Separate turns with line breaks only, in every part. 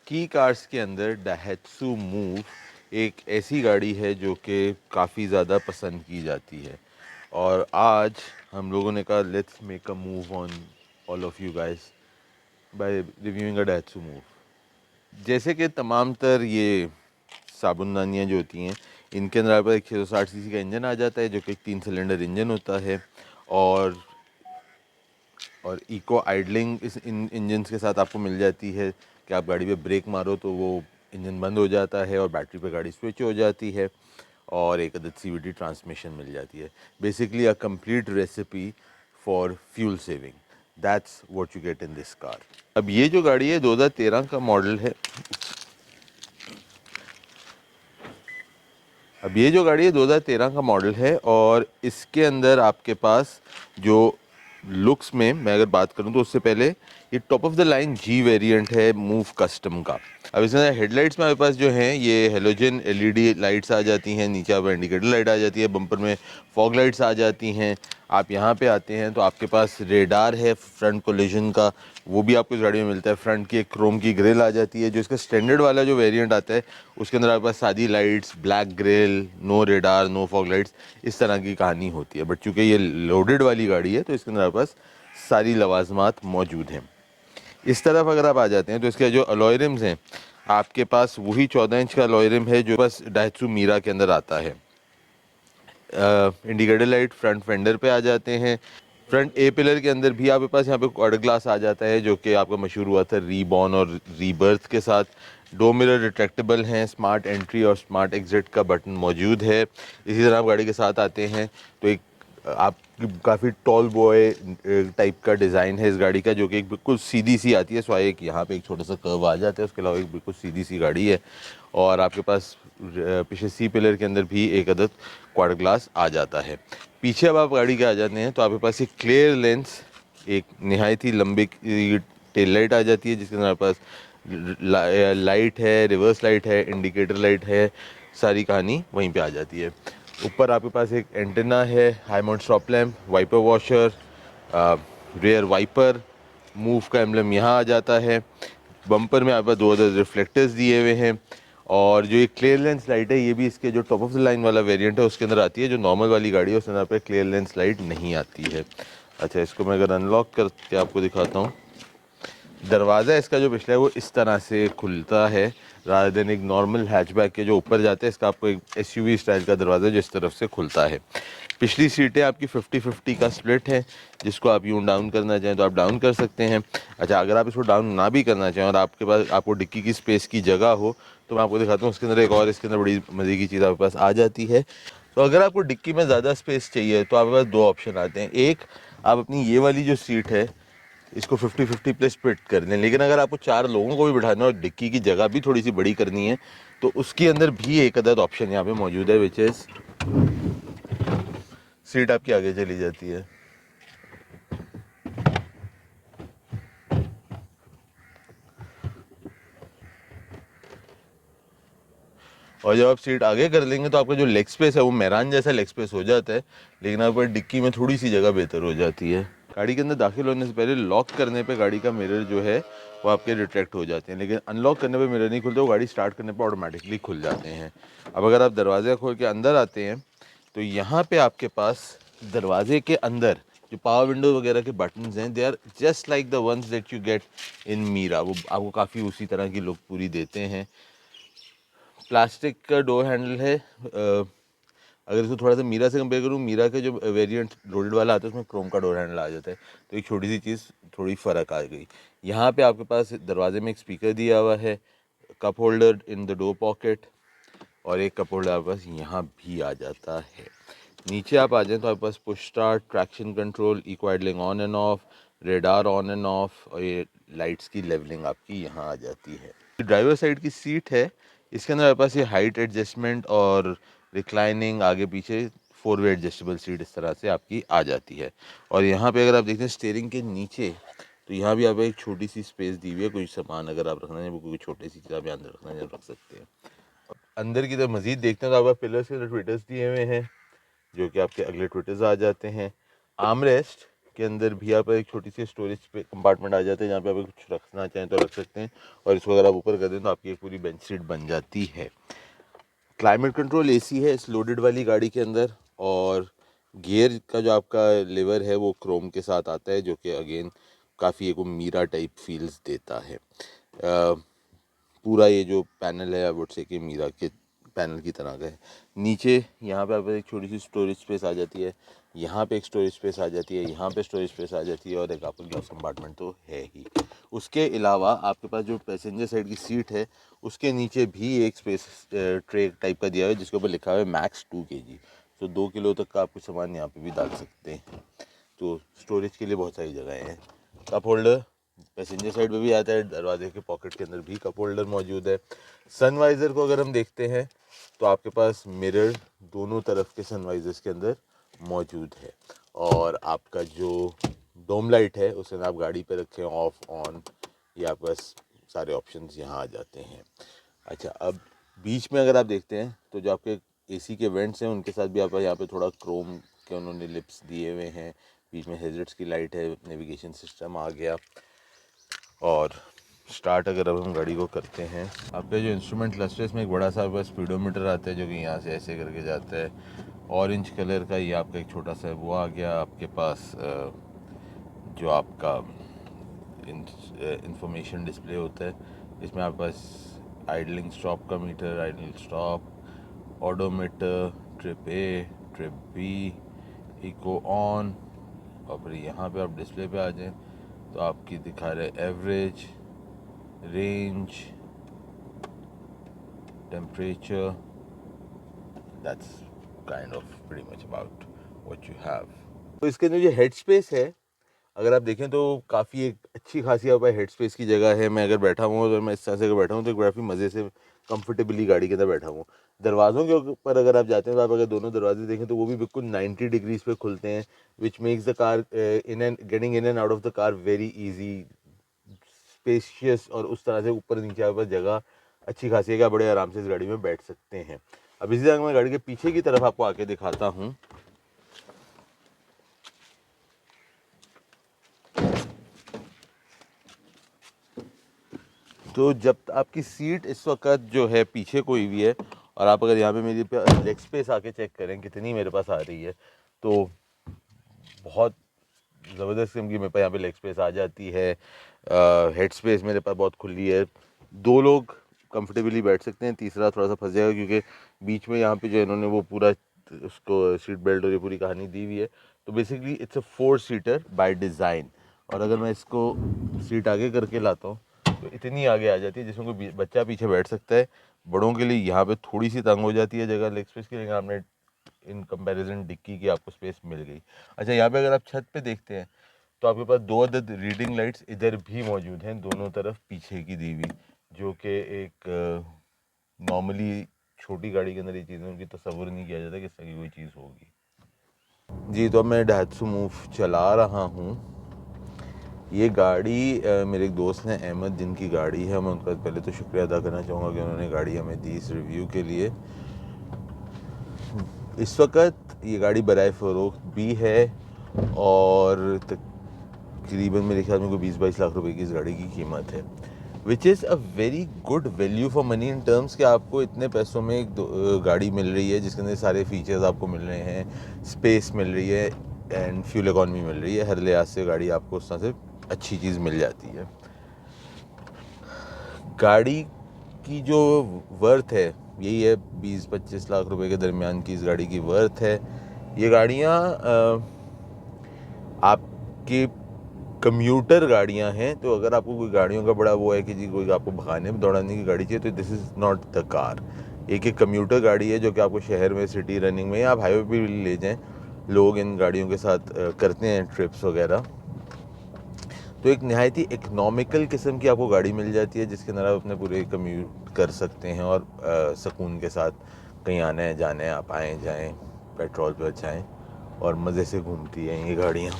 की कार्स के अंदर डाइहैट्सू मूव एक ऐसी गाड़ी है जो कि काफ़ी ज़्यादा पसंद की जाती है और आज हम लोगों ने कहा let's make a move on all of you guys by reviewing a Daihatsu move. जैसे कि तमाम तर ये साबुनदानियाँ जो होती हैं इनके अंदर आपका एक 660 सीसी का इंजन आ जाता है जो कि एक 3 सिलेंडर इंजन होता है और इको आइडलिंग इस इंजन के साथ आपको मिल जाती है कि आप गाड़ी पे ब्रेक मारो तो वो इंजन बंद हो जाता है और बैटरी पे गाड़ी स्विच हो जाती है और एक अदद CVT ट्रांसमिशन मिल जाती है। Basically a complete recipe for fuel saving, that's what you get in this car. अब ये जो गाड़ी है 2013 का मॉडल है। अब ये जो गाड़ी है 2013 का मॉडल है और इसके अंदर आपके पास जो लुक्स में मैं अगर बात करूं तो उससे पहले ये top of the line G variant है मूव कस्टम का। अब इसमें हेडलाइट्स में हमारे पास जो हैं ये हेलोजन LED लाइट्स आ जाती हैं, नीचे आप इंडिकेटर लाइट आ जाती है, बम्पर में फॉग लाइट्स आ जाती हैं। आप यहाँ पे आते हैं तो आपके पास रेडार है फ्रंट कोलिजन का, वो भी आपको इस गाड़ी में मिलता है। फ्रंट की एक क्रोम की ग्रिल आ जाती है। जो इसका स्टैंडर्ड वाला जो वेरिएंट आता है उसके अंदर आपके पास सादी lights, black grill, no radar, no fog lights, इस तरह की कहानी होती है। बट चूँकि ये लोडेड वाली गाड़ी है तो इसके अंदर आपके पास सारी लवाजमात मौजूद हैं। इस तरफ अगर आप आ जाते हैं तो इसके जो अलॉय रिम्स हैं आपके पास वही 14 इंच का अलॉय रिम है जो बस डाइहैट्सू मीरा के अंदर आता है। इंडिकेटर लाइट फ्रंट फेंडर पे आ जाते हैं। फ्रंट ए पिलर के अंदर भी आपके पास यहाँ पे क्वार्टर ग्लास आ जाता है जो कि आपका मशहूर हुआ था रीबॉर्न और रीबर्थ के साथ। डो मिरर रिट्रैक्टेबल हैं, स्मार्ट एंट्री और स्मार्ट एग्जिट का बटन मौजूद है। इसी तरह आप गाड़ी के साथ आते हैं तो एक आप काफ़ी टॉल बॉय टाइप का डिज़ाइन है इस गाड़ी का जो कि एक बिल्कुल सीधी सी आती है। स्वाभाविक एक यहाँ पे एक छोटा सा कर्व आ जाता है, उसके अलावा एक बिल्कुल सीधी सी गाड़ी है। और आपके पास पीछे सी पिलर के अंदर भी एक अदद क्वार्टर ग्लास आ जाता है। पीछे अब आप गाड़ी के आ जाते हैं तो आपके पास एक क्लियर लेंस, एक नहायत ही लंबी टेल लाइट आ जाती है जिसके अंदर आपके पास लाइट है, रिवर्स लाइट है, इंडिकेटर लाइट है, सारी कहानी वहीं पे आ जाती है। ऊपर आपके पास एक एंटेना है, high mount stop lamp, wiper washer, rear wiper, move का एम्बलम यहाँ आ जाता है। बम्पर में आपके पास 2 अदर रिफ्लेक्टर्स दिए हुए हैं और जो ये क्लियर लेंस लाइट है ये भी इसके जो टॉप ऑफ द लाइन वाला वेरिएंट है उसके अंदर आती है। जो नॉर्मल वाली गाड़ी है उसके अंदर पे क्लियर लेंस लाइट नहीं आती है। अच्छा, इसको मैं अगर अनलॉक करके आपको दिखाता हूँ, दरवाज़ा इसका जो पिछला है वो इस तरह से खुलता है रादर देन एक नॉर्मल हैचबैक के जो ऊपर जाते हैं। इसका आपको एक SUV स्टाइल का दरवाज़ा जो इस तरफ से खुलता है। पिछली सीटें आपकी 50-50 का स्प्लिट है, जिसको आप यूँ डाउन करना चाहें तो आप डाउन कर सकते हैं। अच्छा, अगर आप इसको डाउन ना भी करना चाहें और आपके पास आपको डिक्की की स्पेस की जगह हो तो मैं आपको दिखाता हूँ उसके अंदर एक और इसके अंदर बड़ी मज़े की चीज़ आपके पास आ जाती है। तो अगर आपको डिक्की में ज़्यादा स्पेस चाहिए तो आपके पास 2 ऑप्शन आते हैं। एक, आप अपनी ये वाली जो सीट है इसको 50-50 प्लस स्प्लिट कर दें, लेकिन अगर आपको 4 लोगों को भी बिठाना और डिक्की की जगह भी थोड़ी सी बड़ी करनी है तो उसके अंदर भी एक अदद ऑप्शन यहाँ पे मौजूद है विच इज़ सीट आपकी आगे चली जाती है। और जब आप सीट आगे कर लेंगे तो आपका जो लेग स्पेस है वो मेहरान जैसा लेग स्पेस हो जाता है, लेकिन आपको डिक्की में थोड़ी सी जगह बेहतर हो जाती है। गाड़ी के अंदर दाखिल होने से पहले लॉक करने पे गाड़ी का मिरर जो है वो आपके रिट्रैक्ट हो जाते हैं, लेकिन अनलॉक करने पे मिरर नहीं खुलते, वो गाड़ी स्टार्ट करने पे ऑटोमेटिकली खुल जाते हैं। अब अगर आप दरवाज़ा खोल के अंदर आते हैं तो यहाँ पे आपके पास दरवाजे के अंदर जो पावर विंडो वगैरह के बटन्स हैं they are just like the ones that you get in Mira. वो आपको काफ़ी उसी तरह की लुक पूरी देते हैं। प्लास्टिक का डोर हैंडल है। अगर इसको थोड़ा सा मीरा से कंपेयर करूँ, मीरा के जो वेरिएंट लोडेड वाला आता है उसमें क्रोम का डोर हैंडल आ जाता है, तो एक छोटी सी चीज़ थोड़ी फ़र्क आ गई। यहाँ पे आपके पास दरवाजे में एक स्पीकर दिया हुआ है, cup holder in the door pocket और एक कप होल्डर आपके पास यहाँ भी आ जाता है। नीचे आप आ जाएँ तो आपके पास push start, traction control, eco idling on and off, radar on and off और ये लाइट्स की लेवलिंग आपकी यहाँ आ जाती है। ड्राइवर साइड की सीट है, इसके अंदर आपके पास ये हाइट एडजस्टमेंट और रिक्लाइनिंग आगे पीछे 4 वे एडजस्टेबल सीट इस तरह से आपकी आ जाती है। और यहाँ पे अगर आप देखते हैं स्टीयरिंग के नीचे तो यहाँ भी आपको एक छोटी सी स्पेस दी हुई है, कोई सामान अगर आप रखना है वो कोई छोटी सी चीज़ आप अंदर रखना है रख सकते हैं। अंदर की तरफ मजीद देखते हैं तो आपका पिलर्स के ट्विटर्स दिए हुए हैं जो कि आपके अगले ट्विटर्स आ जाते हैं। आर्मरेस्ट इसके अंदर भी आप एक छोटी सी स्टोरेज पे कंपार्टमेंट आ जाते हैं, जहाँ पे आप कुछ रखना चाहें तो रख सकते हैं, और इसको अगर आप ऊपर कर दें तो आपकी एक पूरी बेंच सीट बन जाती है। क्लाइमेट कंट्रोल एसी है इस लोडेड वाली गाड़ी के अंदर, और गियर का जो आपका लीवर है वो क्रोम के साथ आता है, जो कि अगेन काफ़ी एक मीरा टाइप फील्स देता है। पूरा ये जो पैनल है आई वुड से कि मीरा के पैनल की तरह का है। नीचे यहाँ पे आपको एक छोटी सी स्टोरेज स्पेस आ जाती है, यहाँ पे एक स्टोरेज स्पेस आ जाती है, यहाँ पे स्टोरेज स्पेस आ जाती है, और एक आपका ग्लास कंपार्टमेंट तो है ही। उसके अलावा आपके पास जो पैसेंजर साइड की सीट है उसके नीचे भी एक स्पेस ट्रे टाइप का दिया है, जिसके ऊपर लिखा हुआ है मैक्स 2 kg। तो 2 किलो तक का आप कुछ सामान यहाँ पे भी डाल सकते हैं। तो स्टोरेज के लिए बहुत सारी जगह हैं। कप होल्डर पैसेंजर साइड पे भी आता है, दरवाजे के पॉकेट के अंदर भी कप होल्डर मौजूद है। सनवाइज़र को अगर हम देखते हैं तो आपके पास मिरर दोनों तरफ के सनवाइजर्स के अंदर मौजूद है, और आपका जो डोम लाइट है उसे आप गाड़ी पे रखें ऑफ ऑन, ये आपके पास सारे ऑप्शंस यहाँ आ जाते हैं। अच्छा, अब बीच में अगर आप देखते हैं तो जो आपके एसी के वेंट्स हैं उनके साथ भी आपका यहाँ पे थोड़ा क्रोम के उन्होंने लिप्स दिए हुए हैं। बीच में हेजर्ट्स की लाइट है, नेविगेशन सिस्टम आ गया। और स्टार्ट अगर अब हम गाड़ी को करते हैं, आपका जो इंस्ट्रूमेंट क्लस्टर इसमें एक बड़ा सा आपका स्पीडोमीटर आता है, जो कि यहाँ से ऐसे करके जाता है। ऑरेंज कलर का ये आपका एक छोटा सा वो आ गया आपके पास, जो आपका इंफॉर्मेशन डिस्प्ले होता है। इसमें आपके पास आइडलिंग स्टॉप का meter, idling stop, odometer, trip A, trip B, eco on, और फिर यहाँ पे आप डिस्प्ले पे आ जाएं तो आपकी दिखा रहे average, range, temperature. That's kind of pretty much about what you have. तो इसके अंदर जो हेड स्पेस है अगर आप देखें तो काफ़ी एक अच्छी खासी आप हेड स्पेस की जगह है। मैं अगर बैठा हुआ हूँ, अगर मैं इस तरह से अगर बैठा हूँ तो काफ़ी मज़े से कंफर्टेबली गाड़ी के अंदर बैठा हूँ। दरवाज़ों के ऊपर अगर आप जाते हैं तो आप अगर दोनों दरवाजे देखें तो वो भी बिल्कुल 90 डिग्रीज पे खुलते हैं, which makes the car in and getting in and out of the car very easy, spacious, और उस तरह से ऊपर नीचे आपके पास जगह अच्छी खासी है कि आप बड़े आराम से इस गाड़ी में बैठ सकते हैं। अब इसी तरह मैं गाड़ी के पीछे की तरफ आपको आके दिखाता हूँ। तो जब आपकी सीट इस वक्त जो है पीछे कोई भी है, और आप अगर यहाँ पे मेरी लेग स्पेस आके चेक करें कितनी मेरे पास आ रही है, तो बहुत ज़बरदस्त किस्म की मेरे पास यहाँ पे लेग स्पेस आ जाती है। हेड स्पेस मेरे पास बहुत खुली है, 2 लोग कंफर्टेबली बैठ सकते हैं, तीसरा थोड़ा सा फंस जाएगा क्योंकि बीच में यहाँ पे जो इन्होंने वो पूरा उसको सीट बेल्ट और ये पूरी कहानी दी हुई है। तो basically it's a 4 seater by design. और अगर मैं इसको सीट आगे करके लाता हूँ तो इतनी आगे आ जाती है जिसमें कोई बच्चा पीछे बैठ सकता है। बड़ों के लिए यहाँ पे थोड़ी सी तंग हो जाती है जगह लेग स्पेस की, लेकिन आपने इन कंपैरिजन डिक्की की आपको स्पेस मिल गई। अच्छा, यहाँ पे अगर आप छत पे देखते हैं तो आपके पास 2 अदद रीडिंग लाइट्स इधर भी मौजूद हैं, दोनों तरफ पीछे की दी हुई, जो कि एक नॉर्मली छोटी गाड़ी के अंदर ये चीज़ें उनकी तस्वुर नहीं किया जाता कि इस तरह की कोई चीज़ होगी। जी, तो अब मैं डाइत्सु मूव चला रहा हूँ। ये गाड़ी मेरे एक दोस्त हैं अहमद, जिनकी गाड़ी है। मैं उनका पहले तो शुक्रिया अदा करना चाहूँगा कि उन्होंने गाड़ी हमें दी इस रिव्यू के लिए। इस वक्त ये गाड़ी बराए फ़रोख्त भी है, और तकरीबन मेरे ख्याल में कोई 20-22 लाख रुपए की इस गाड़ी की कीमत है, which is a very good value for money in terms कि आपको इतने पैसों में एक गाड़ी मिल रही है जिसके अंदर सारे फीचर्स आपको मिल रहे हैं, स्पेस मिल रही है, एंड फ्यूल इकॉनमी मिल रही है। हर लिहाज से गाड़ी आपको उस तरह से अच्छी चीज़ मिल जाती है। गाड़ी की जो वर्थ है यही है 20-25 लाख रुपए के दरमियान की इस गाड़ी की वर्थ है। ये गाड़ियाँ आपके कम्यूटर गाड़ियाँ हैं, तो अगर आपको कोई गाड़ियों का बड़ा वो है कि जी कोई आपको भगाने दौड़ाने की गाड़ी चाहिए, तो this is not the car. एक कम्यूटर गाड़ी है जो कि आपको शहर में, सिटी रनिंग में, या आप हाईवे पे भी ले जाएं, लोग इन गाड़ियों के साथ करते हैं ट्रिप्स वगैरह। तो एक नहायत ही इकनॉमिकल किस्म की आपको गाड़ी मिल जाती है जिसके अंदर आप अपने पूरे कम्यूट कर सकते हैं, और सुकून के साथ कहीं आना है जाना है, आप आएँ जाएँ, पेट्रोल पे बचाएँ, और मज़े से घूमती हैं ये गाड़ियाँ।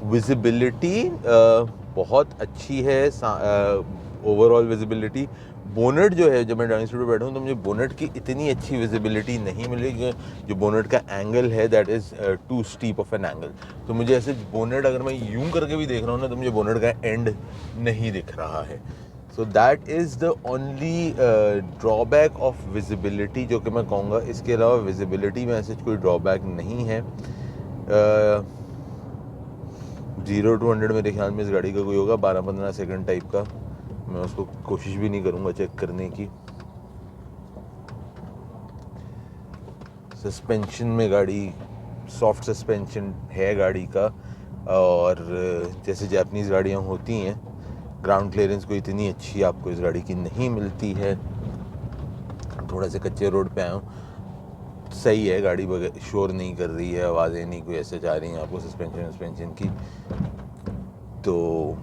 विजिबिलिटी बहुत अच्छी है, ओवरऑल विजिबिलिटी बोनेट जो है, जब मैं ड्राइविंग सीट पे बैठा हूँ तो मुझे बोनेट की इतनी अच्छी विजिबिलिटी नहीं मिली कि जो बोनेट का एंगल है that is too steep of an angle. तो मुझे ऐसे बोनेट अगर मैं यूं करके भी देख रहा हूँ ना तो मुझे बोनेट का एंड नहीं दिख रहा है। So that is the only drawback of visibility जो कि मैं कहूँगा। इसके अलावा विजिबिलिटी में ऐसे कोई ड्रॉबैक नहीं है। 0 to 100 मेरे ख्याल में इस गाड़ी का कोई होगा 12-15 सेकंड टाइप का। मैं उसको कोशिश भी नहीं करूँगा चेक करने की। सस्पेंशन में गाड़ी सॉफ्ट सस्पेंशन है गाड़ी का, और जैसे जापानीज़ गाड़ियाँ होती हैं ग्राउंड क्लियरेंस को इतनी अच्छी आपको इस गाड़ी की नहीं मिलती है। थोड़ा से कच्चे रोड पे आया हूँ, सही है गाड़ी, शोर नहीं कर रही है, आवाज़ें नहीं कोई ऐसे जा रही हैं आपको सस्पेंशन की। तो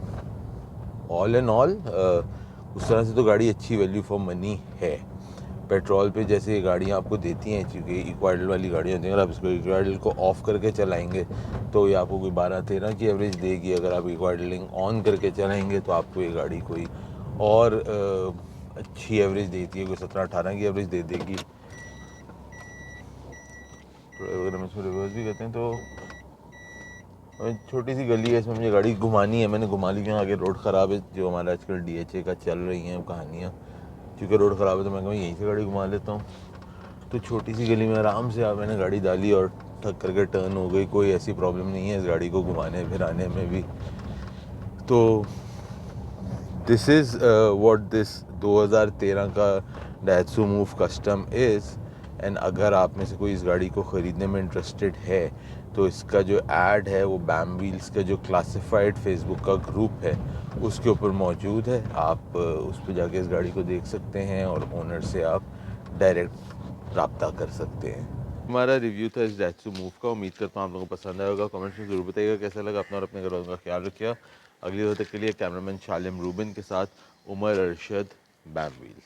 ऑल एंड ऑल उस तरह से तो गाड़ी अच्छी वैल्यू फॉर मनी है। पेट्रोल पे जैसे ये गाड़ियाँ आपको देती हैं, क्योंकि इक्वाइडल वाली गाड़ियाँ होती हैं, अगर आप इसको इक्वाइडल को ऑफ़ करके चलाएंगे तो ये आपको कोई 12-13 की एवरेज देगी। अगर आप इक्वाइडलिंग ऑन करके चलाएंगे तो आपको ये गाड़ी कोई और अच्छी एवरेज देती है, कोई 17-18 की एवरेज दे देगी। अगर हम इसमें रिवर्स भी करते हैं तो छोटी सी गली है, इसमें मुझे गाड़ी घुमानी है। मैंने घुमा ली क्यों, आगे रोड ख़राब है, जो हमारा आजकल DHA का चल रही हैं कहानियाँ। क्योंकि रोड ख़राब है तो मैं कहूँ यहीं से गाड़ी घुमा लेता हूँ। तो छोटी सी गली में आराम से मैंने गाड़ी डाली और ठक करके टर्न हो गई। कोई ऐसी प्रॉब्लम नहीं है इस गाड़ी को घुमाने फिराने में भी। तो दिस इज़ व्हाट दिस 2013 का डाइत्सु मूव कस्टम इज़। एंड अगर आप में से कोई इस गाड़ी को ख़रीदने में इंटरेस्टेड है तो इसका जो ऐड है वो बैम व्हील्स का जो क्लासिफाइड फेसबुक का ग्रुप है उसके ऊपर मौजूद है। आप उस पर जाके इस गाड़ी को देख सकते हैं और ओनर से आप डायरेक्ट रब्ता कर सकते हैं। हमारा रिव्यू था इस डाइत्सु मूव का। उम्मीद करता हूँ आप लोगों को पसंद आएगा। कमेंट्स में ज़रूर बताइएगा कैसा लगा। अपना और अपने घर वालों का ख्याल रखिएगा। अगली बार तक के लिए कैमरामैन शालिम रूबिन के साथ उमर अरशद बैम व्हील।